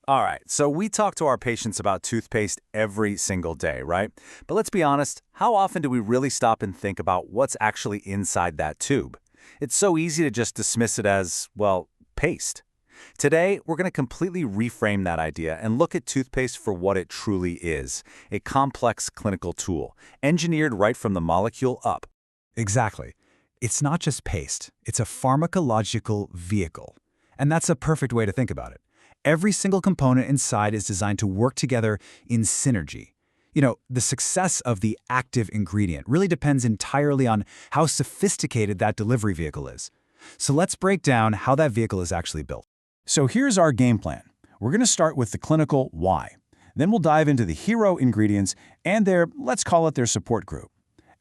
All right, so we talk to our patients about toothpaste every single day, right? But let's be honest, how often do we really stop and think about what's actually inside that tube? It's so easy to just dismiss it as, well, paste. Today, we're going to completely reframe that idea and look at toothpaste for what it truly is, a complex clinical tool, engineered right from the molecule up. Exactly. It's not just paste, it's a pharmacological vehicle. And that's a perfect way to think about it. Every single component inside is designed to work together in synergy. The success of the active ingredient really depends entirely on how sophisticated that delivery vehicle is. So let's break down how that vehicle is actually built. So here's our game plan. We're going to start with the clinical why. Then we'll dive into the hero ingredients and let's call it their support group.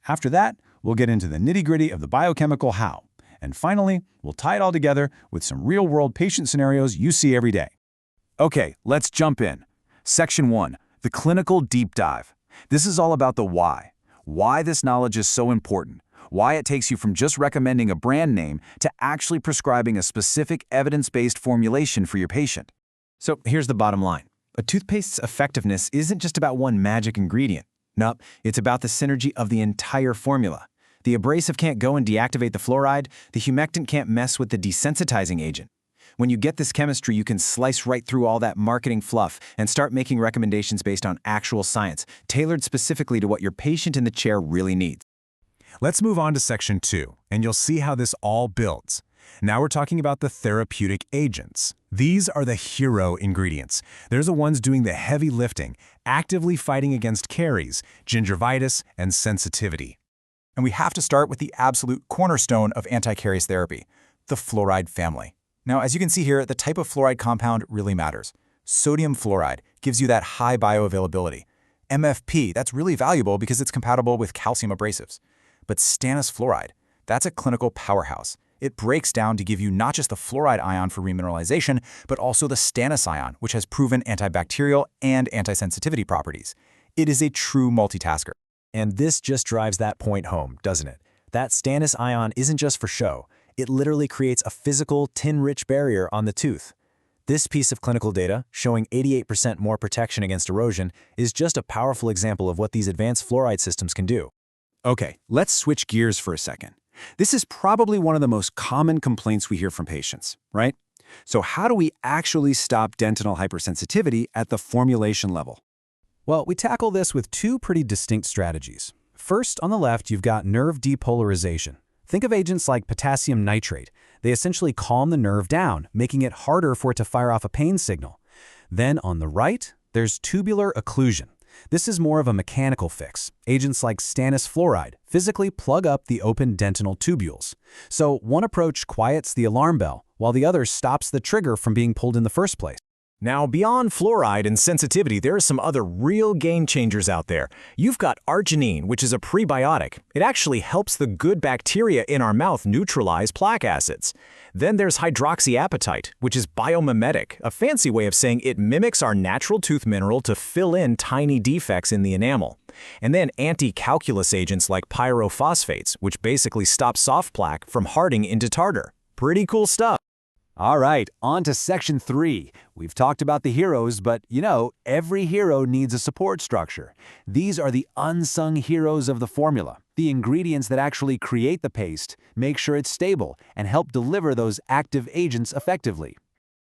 After that, we'll get into the nitty-gritty of the biochemical how. And finally, we'll tie it all together with some real-world patient scenarios you see every day. Okay, let's jump in. Section 1, the clinical deep dive. This is all about the why. Why this knowledge is so important. Why it takes you from just recommending a brand name to actually prescribing a specific evidence-based formulation for your patient. So here's the bottom line. A toothpaste's effectiveness isn't just about one magic ingredient. Nope, it's about the synergy of the entire formula. The abrasive can't go and deactivate the fluoride. The humectant can't mess with the desensitizing agent. When you get this chemistry, you can slice right through all that marketing fluff and start making recommendations based on actual science, tailored specifically to what your patient in the chair really needs. Let's move on to Section 2, and you'll see how this all builds. Now we're talking about the therapeutic agents. These are the hero ingredients. They're the ones doing the heavy lifting, actively fighting against caries, gingivitis, and sensitivity. And we have to start with the absolute cornerstone of anti-caries therapy, the fluoride family. Now, as you can see here, the type of fluoride compound really matters. Sodium fluoride gives you that high bioavailability. MFP, that's really valuable because it's compatible with calcium abrasives. But stannous fluoride, that's a clinical powerhouse. It breaks down to give you not just the fluoride ion for remineralization, but also the stannous ion, which has proven antibacterial and anti-sensitivity properties. It is a true multitasker. And this just drives that point home, doesn't it? That stannous ion isn't just for show. It literally creates a physical, tin-rich barrier on the tooth. This piece of clinical data, showing 88% more protection against erosion, is just a powerful example of what these advanced fluoride systems can do. Okay, let's switch gears for a second. This is probably one of the most common complaints we hear from patients, right? So how do we actually stop dentinal hypersensitivity at the formulation level? Well, we tackle this with two pretty distinct strategies. First, on the left, you've got nerve depolarization. Think of agents like potassium nitrate. They essentially calm the nerve down, making it harder for it to fire off a pain signal. Then on the right, there's tubular occlusion. This is more of a mechanical fix. Agents like stannous fluoride physically plug up the open dentinal tubules. So one approach quiets the alarm bell, while the other stops the trigger from being pulled in the first place. Now, beyond fluoride and sensitivity, there are some other real game changers out there. You've got arginine, which is a prebiotic. It actually helps the good bacteria in our mouth neutralize plaque acids. Then there's hydroxyapatite, which is biomimetic, a fancy way of saying it mimics our natural tooth mineral to fill in tiny defects in the enamel. And then anti-calculus agents like pyrophosphates, which basically stop soft plaque from hardening into tartar. Pretty cool stuff. All right, on to Section 3. We've talked about the heroes, but every hero needs a support structure. These are the unsung heroes of the formula, the ingredients that actually create the paste, make sure it's stable, and help deliver those active agents effectively.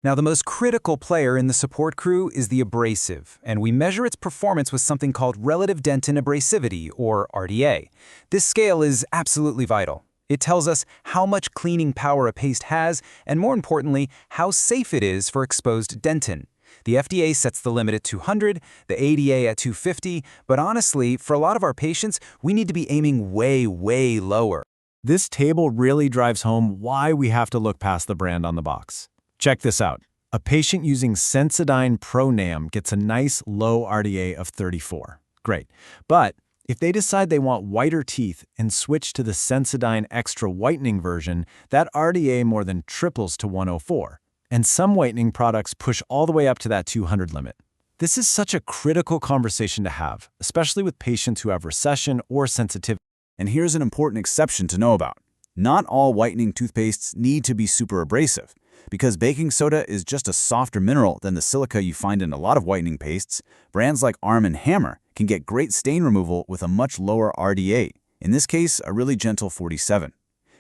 Now, the most critical player in the support crew is the abrasive, and we measure its performance with something called relative dentin abrasivity, or RDA. This scale is absolutely vital. It tells us how much cleaning power a paste has, and more importantly, how safe it is for exposed dentin. The FDA sets the limit at 200, the ADA at 250, but honestly, for a lot of our patients, we need to be aiming way, way lower. This table really drives home why we have to look past the brand on the box. Check this out. A patient using Sensodyne Pro-Nam gets a nice low RDA of 34. Great. But if they decide they want whiter teeth and switch to the Sensodyne Extra Whitening version, that RDA more than triples to 104. And some whitening products push all the way up to that 200 limit. This is such a critical conversation to have, especially with patients who have recession or sensitivity. And here's an important exception to know about. Not all whitening toothpastes need to be super abrasive. Because baking soda is just a softer mineral than the silica you find in a lot of whitening pastes, brands like Arm & Hammer can get great stain removal with a much lower RDA, in this case, a really gentle 47.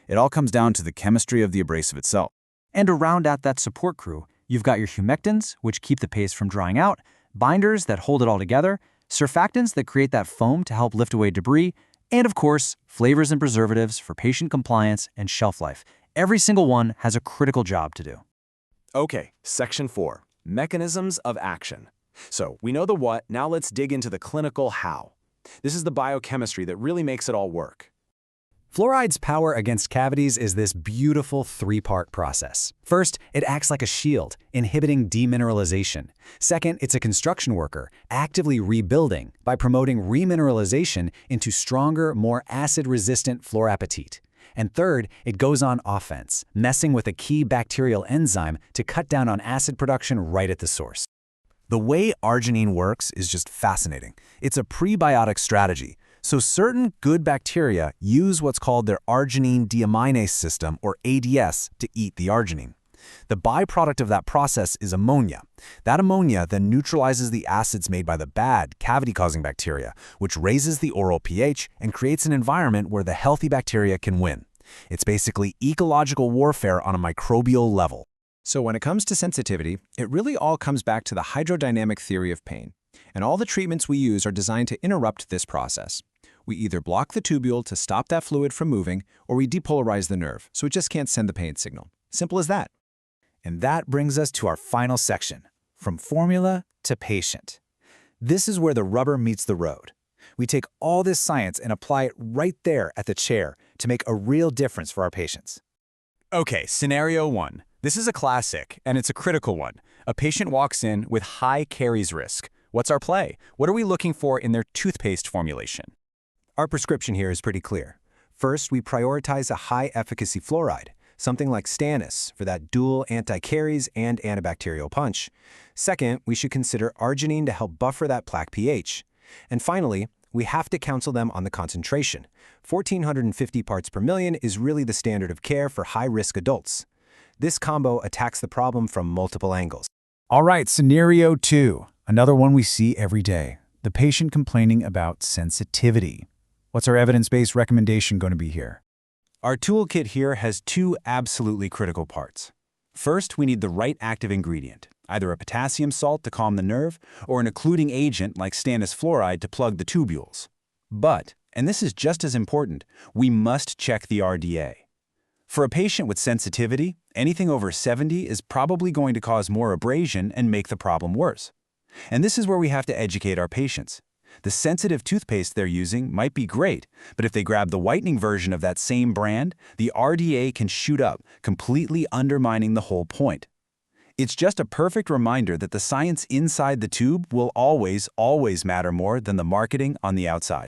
It all comes down to the chemistry of the abrasive itself. And to round out that support crew, you've got your humectants, which keep the paste from drying out, binders that hold it all together, surfactants that create that foam to help lift away debris, and of course, flavors and preservatives for patient compliance and shelf life. Every single one has a critical job to do. Okay, Section 4, Mechanisms of Action. So, we know the what, now let's dig into the clinical how. This is the biochemistry that really makes it all work. Fluoride's power against cavities is this beautiful three-part process. First, it acts like a shield, inhibiting demineralization. Second, it's a construction worker, actively rebuilding by promoting remineralization into stronger, more acid-resistant fluorapatite. And third, it goes on offense, messing with a key bacterial enzyme to cut down on acid production right at the source. The way arginine works is just fascinating. It's a prebiotic strategy. So certain good bacteria use what's called their arginine deaminase system, or ADS, to eat the arginine. The byproduct of that process is ammonia. That ammonia then neutralizes the acids made by the bad, cavity-causing bacteria, which raises the oral pH and creates an environment where the healthy bacteria can win. It's basically ecological warfare on a microbial level. So when it comes to sensitivity, it really all comes back to the hydrodynamic theory of pain. And all the treatments we use are designed to interrupt this process. We either block the tubule to stop that fluid from moving, or we depolarize the nerve, so it just can't send the pain signal. Simple as that. And that brings us to our final section, from formula to patient. This is where the rubber meets the road. We take all this science and apply it right there at the chair to make a real difference for our patients. Okay, scenario 1. This is a classic, and it's a critical one. A patient walks in with high caries risk. What's our play? What are we looking for in their toothpaste formulation? Our prescription here is pretty clear. First, we prioritize a high-efficacy fluoride, something like stannous for that dual anti-caries and antibacterial punch. Second, we should consider arginine to help buffer that plaque pH. And finally, we have to counsel them on the concentration. 1,450 parts per million is really the standard of care for high-risk adults. This combo attacks the problem from multiple angles. All right, scenario 2. Another one we see every day. The patient complaining about sensitivity. What's our evidence-based recommendation going to be here? Our toolkit here has two absolutely critical parts. First, we need the right active ingredient, either a potassium salt to calm the nerve or an occluding agent like stannous fluoride to plug the tubules. But, and this is just as important, we must check the RDA. For a patient with sensitivity, anything over 70 is probably going to cause more abrasion and make the problem worse. And this is where we have to educate our patients. The sensitive toothpaste they're using might be great, but if they grab the whitening version of that same brand, the RDA can shoot up, completely undermining the whole point. It's just a perfect reminder that the science inside the tube will always matter more than the marketing on the outside.